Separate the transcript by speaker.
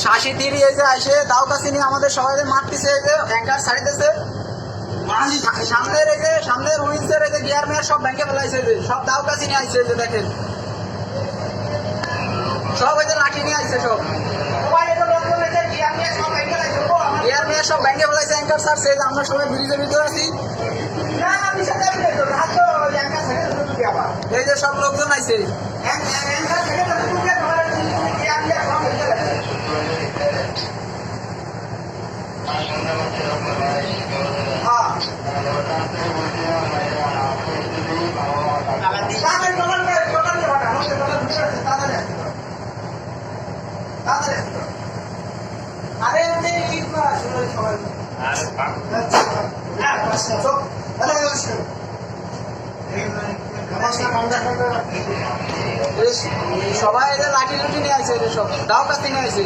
Speaker 1: শাসি তিরি এই যে আইসে দাও কাছে নিয়ে আমাদের সবাই মারতেছে, এই যে অ্যাঙ্কার ছাড়িতেছে সামনের, এই যে সামনের হুইলসের এই যে গিয়ার মেয়ার সব ব্যাংকে ফেলাইছে, যে সব দাও কাছে নিয়ে আইছে, যে দেখেন সব এই যে লাঠি নিয়ে আইছে, সব গিয়ার মেয়ার সব ব্যাংকে ফেলাইছে, অ্যাঙ্কার ছাড়ছে। এই যে আমরা সবাই ব্রিজের ভিতরে আছি, এই যে সব লোকজন আইছে। সবাই লাঠি লুটি নিয়ে আসে, সব দাও কাছে নিয়ে আসে।